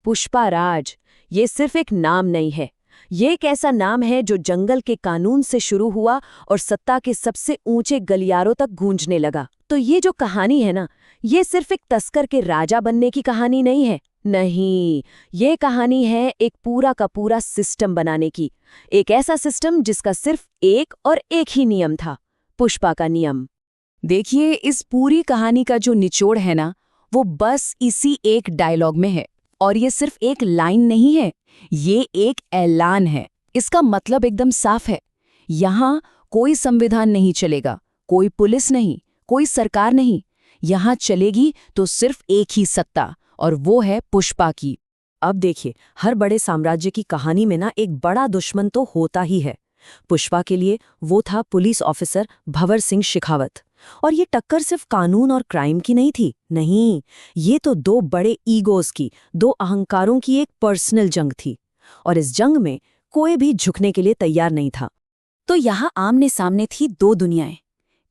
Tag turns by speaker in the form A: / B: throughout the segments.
A: पुष्पा राज, ये सिर्फ एक नाम नहीं है। ये एक ऐसा नाम है जो जंगल के कानून से शुरू हुआ और सत्ता के सबसे ऊंचे गलियारों तक गूंजने लगा। तो ये जो कहानी है ना, ये सिर्फ एक तस्कर के राजा बनने की कहानी नहीं है। नहीं, ये कहानी है एक पूरा का पूरा सिस्टम बनाने की। एक ऐसा सिस्टम जिसका सिर्फ एक और एक ही नियम था, पुष्पा का नियम।
B: देखिए, इस पूरी कहानी का जो निचोड़ है ना, वो बस इसी एक डायलॉग में है। और ये सिर्फ एक लाइन नहीं है, ये एक ऐलान है। इसका मतलब एकदम साफ है। यहाँ कोई संविधान नहीं चलेगा, कोई पुलिस नहीं, कोई सरकार नहीं। यहाँ चलेगी तो सिर्फ एक ही सत्ता, और वो है पुष्पा की।
A: अब देखिए, हर बड़े साम्राज्य की कहानी में ना एक बड़ा दुश्मन तो होता ही है। पुष्पा के लिए वो था पुलिस ऑफिसर भंवर सिंह शेखावत। और ये टक्कर सिर्फ कानून और क्राइम की नहीं थी, नहीं, ये तो दो बड़े ईगोज की, दो अहंकारों की एक पर्सनल जंग थी। और इस जंग में कोई भी झुकने के लिए तैयार नहीं था।
B: तो यहाँ आमने सामने थी दो दुनियाएं।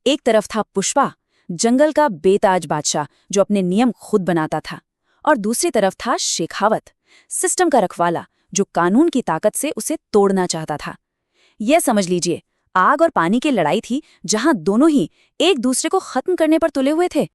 B: एक तरफ था पुष्पा, जंगल का बेताज बादशाह जो अपने नियम खुद बनाता था, और दूसरी तरफ था शेखावत, सिस्टम का रखवाला जो कानून की ताकत से उसे तोड़ना चाहता था। यह समझ लीजिए, आग और पानी की लड़ाई थी, जहां दोनों ही एक दूसरे को खत्म करने पर तुले हुए थे।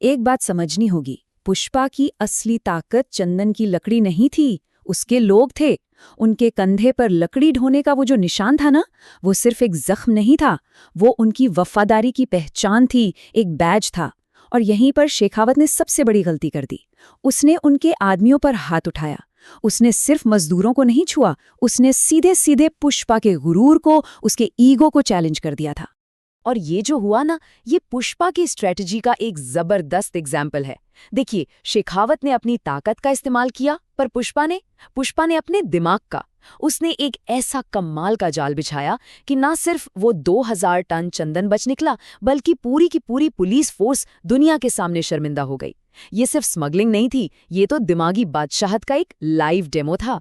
C: एक बात समझनी होगी, पुष्पा की असली ताकत चंदन की लकड़ी नहीं थी, उसके लोग थे। उनके कंधे पर लकड़ी ढोने का वो जो निशान था ना, वो सिर्फ एक जख्म नहीं था, वो उनकी वफादारी की पहचान थी, एक बैज था। और यहीं पर शेखावत ने सबसे बड़ी गलती कर दी। उसने उनके आदमियों पर हाथ उठाया। उसने सिर्फ मजदूरों को नहीं छुआ, उसने सीधे सीधे पुष्पा के गुरूर को, उसके ईगो को चैलेंज कर दिया था।
B: और ये जो हुआ ना, ये पुष्पा की स्ट्रेटजी का एक जबरदस्त एग्जाम्पल है। देखिए, शेखावत ने अपनी ताकत का इस्तेमाल किया, पर पुष्पा ने अपने दिमाग का। उसने एक ऐसा कमाल का जाल बिछाया कि ना सिर्फ वो 2000 टन चंदन बच निकला, बल्कि पूरी की पूरी पुलिस फोर्स दुनिया के सामने शर्मिंदा हो गई। ये सिर्फ स्मगलिंग नहीं थी, ये तो दिमागी बादशाहत का एक लाइव डेमो था।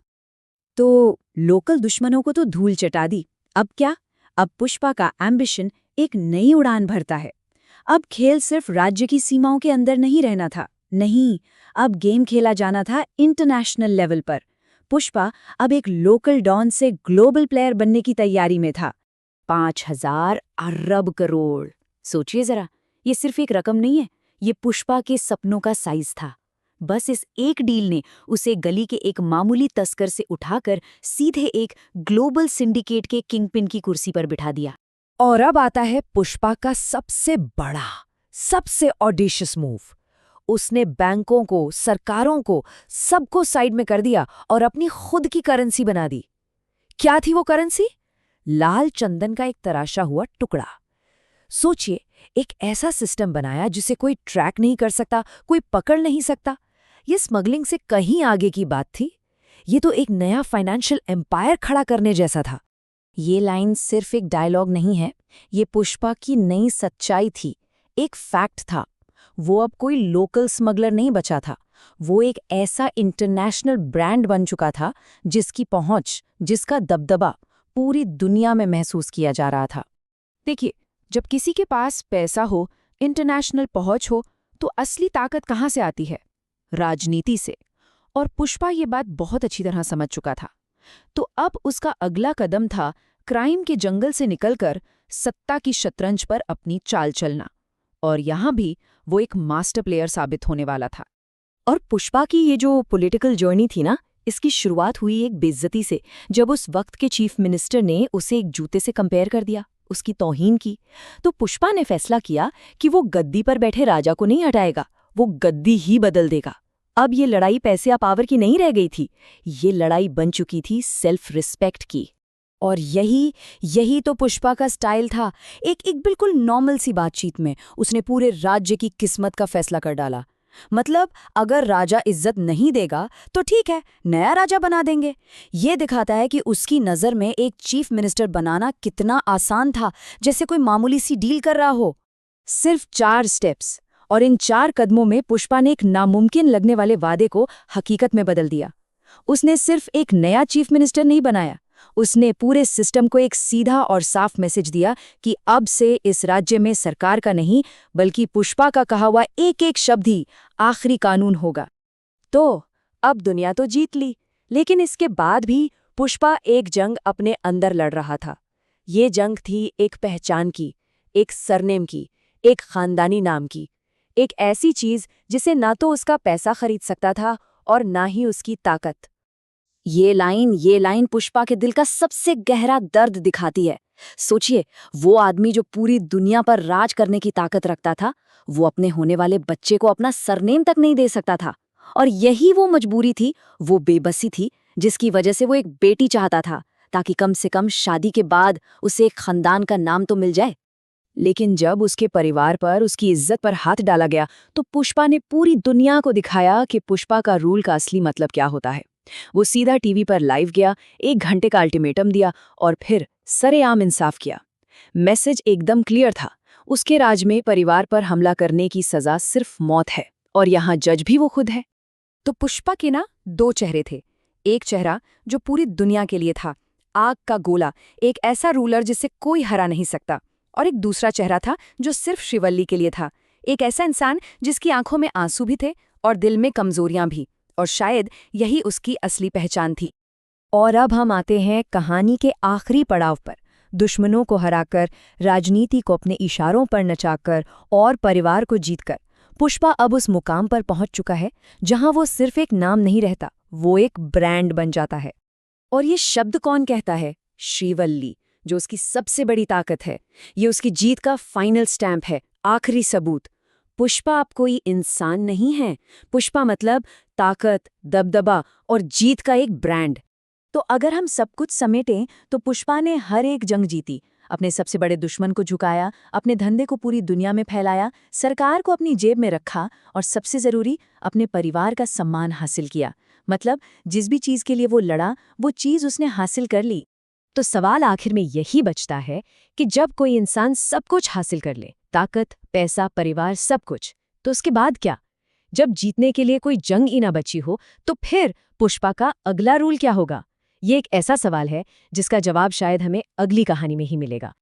C: तो लोकल दुश्मनों को तो धूल चटा दी। अब क्या? अब पुष्पा का एम्बिशन एक नई उड़ान भरता है। अब खेल सिर्फ राज्य की सीमाओं के अंदर नहीं रहना था, नहीं, अब गेम खेला जाना था इंटरनेशनल लेवल पर। पुष्पा अब एक लोकल डॉन से ग्लोबल प्लेयर बनने की तैयारी में था।
B: 5000 अरब करोड़। सोचिए जरा, ये सिर्फ एक रकम नहीं है, ये पुष्पा के सपनों का साइज था। बस इस एक डील ने उसे गली के एक मामूली तस्कर से उठाकर सीधे एक ग्लोबल सिंडिकेट के किंगपिन की कुर्सी पर बिठा दिया।
A: और अब आता है पुष्पा का सबसे बड़ा, सबसे ऑडिशियस मूव। उसने बैंकों को, सरकारों को, सबको साइड में कर दिया और अपनी खुद की करेंसी बना दी। क्या थी वो करेंसी? लाल चंदन का एक तराशा हुआ टुकड़ा। सोचिए, एक ऐसा सिस्टम बनाया जिसे कोई ट्रैक नहीं कर सकता, कोई पकड़ नहीं सकता। ये स्मगलिंग से कहीं आगे की बात थी। ये तो एक नया फाइनेंशियल एम्पायर खड़ा करने जैसा था।
C: ये लाइन सिर्फ एक डायलॉग नहीं है, ये पुष्पा की नई सच्चाई थी, एक फैक्ट था। वो अब कोई लोकल स्मगलर नहीं बचा था, वो एक ऐसा इंटरनेशनल ब्रांड बन चुका था जिसकी पहुंच, जिसका दबदबा पूरी दुनिया में महसूस किया जा रहा था।
B: देखिए, जब किसी के पास पैसा हो, इंटरनेशनल पहुंच हो, तो असली ताकत कहाँ से आती है? राजनीति से। और पुष्पा ये बात बहुत अच्छी तरह समझ चुका था। तो अब उसका अगला कदम था क्राइम के जंगल से निकलकर सत्ता की शतरंज पर अपनी चाल चलना। और यहां भी वो एक मास्टर प्लेयर साबित होने वाला था।
A: और पुष्पा की ये जो पॉलिटिकल जर्नी थी ना, इसकी शुरुआत हुई एक बेइज्जती से, जब उस वक्त के चीफ मिनिस्टर ने उसे एक जूते से कंपेयर कर दिया, उसकी तौहीन की। तो पुष्पा ने फैसला किया कि वो गद्दी पर बैठे राजा को नहीं हटाएगा, वो गद्दी ही बदल देगा। अब ये लड़ाई पैसे या पावर की नहीं रह गई थी, ये लड़ाई बन चुकी थी सेल्फ रिस्पेक्ट की। और यही तो पुष्पा का स्टाइल था। एक बिल्कुल नॉर्मल सी बातचीत में उसने पूरे राज्य की किस्मत का फैसला कर डाला। मतलब, अगर राजा इज्जत नहीं देगा तो ठीक है, नया राजा बना देंगे। ये दिखाता है कि उसकी नज़र में एक चीफ मिनिस्टर बनाना कितना आसान था, जैसे कोई मामूली सी डील कर रहा हो। सिर्फ 4 स्टेप्स, और इन 4 कदमों में पुष्पा ने एक नामुमकिन लगने वाले वादे को हकीकत में बदल दिया। उसने सिर्फ एक नया चीफ मिनिस्टर नहीं बनाया, उसने पूरे सिस्टम को एक सीधा और साफ मैसेज दिया कि अब से इस राज्य में सरकार का नहीं, बल्कि पुष्पा का कहा हुआ एक एक शब्द ही आखिरी कानून होगा। तो
B: अब दुनिया तो जीत ली, लेकिन इसके बाद भी पुष्पा एक जंग अपने अंदर लड़ रहा था। ये जंग थी एक पहचान की, एक सरनेम की, एक खानदानी नाम की, एक ऐसी चीज जिसे ना तो उसका पैसा खरीद सकता था और ना ही उसकी ताकत।
C: ये लाइन पुष्पा के दिल का सबसे गहरा दर्द दिखाती है। सोचिए, वो आदमी जो पूरी दुनिया पर राज करने की ताकत रखता था, वो अपने होने वाले बच्चे को अपना सरनेम तक नहीं दे सकता था। और यही वो मजबूरी थी, वो बेबसी थी, जिसकी वजह से वो एक बेटी चाहता था, ताकि कम से कम शादी के बाद उसे एक खानदान का नाम तो मिल जाए। लेकिन जब उसके परिवार पर, उसकी इज्जत पर हाथ डाला गया, तो पुष्पा ने पूरी दुनिया को दिखाया कि पुष्पा का रूल का असली मतलब क्या होता है। वो सीधा टीवी पर लाइव गया, 1 घंटे का अल्टीमेटम दिया और फिर सरेआम इंसाफ किया। मैसेज एकदम क्लियर था, उसके राज में परिवार पर हमला करने की सजा सिर्फ मौत है, और यहाँ जज भी वो खुद है।
B: तो पुष्पा के ना 2 चेहरे थे। एक चेहरा जो पूरी दुनिया के लिए था, आग का गोला, एक ऐसा रूलर जिसे कोई हरा नहीं सकता। और एक दूसरा चेहरा था जो सिर्फ श्रीवल्ली के लिए था, एक ऐसा इंसान जिसकी आंखों में आंसू भी थे और दिल में कमजोरियां भी, और शायद यही उसकी असली पहचान थी।
A: और अब हम आते हैं कहानी के आखिरी पड़ाव पर। दुश्मनों को हराकर, राजनीति को अपने इशारों पर नचाकर और परिवार को जीतकर पुष्पा अब उस मुकाम पर पहुंच चुका है जहां वो सिर्फ एक नाम नहीं रहता, वो एक ब्रांड बन जाता है।
C: और ये शब्द कौन कहता है? श्रीवल्ली, जो उसकी सबसे बड़ी ताकत है। ये उसकी जीत का फाइनल स्टैंप है, आखिरी सबूत। पुष्पा अब कोई इंसान नहीं है, पुष्पा मतलब ताकत, दबदबा और जीत का एक ब्रांड। तो अगर हम सब कुछ समेटें तो पुष्पा ने हर एक जंग जीती, अपने सबसे बड़े दुश्मन को झुकाया, अपने धंधे को पूरी दुनिया में फैलाया, सरकार को अपनी जेब में रखा और सबसे जरूरी अपने परिवार का सम्मान हासिल किया। मतलब जिस भी चीज के लिए वो लड़ा, वो चीज उसने हासिल कर ली।
A: तो सवाल आखिर में यही बचता है कि जब कोई इंसान सब कुछ हासिल कर ले, ताकत, पैसा, परिवार, सब कुछ, तो उसके बाद क्या? जब जीतने के लिए कोई जंग ही ना बची हो, तो फिर पुष्पा का अगला रूल क्या होगा? ये एक ऐसा सवाल है जिसका जवाब शायद हमें अगली कहानी में ही मिलेगा।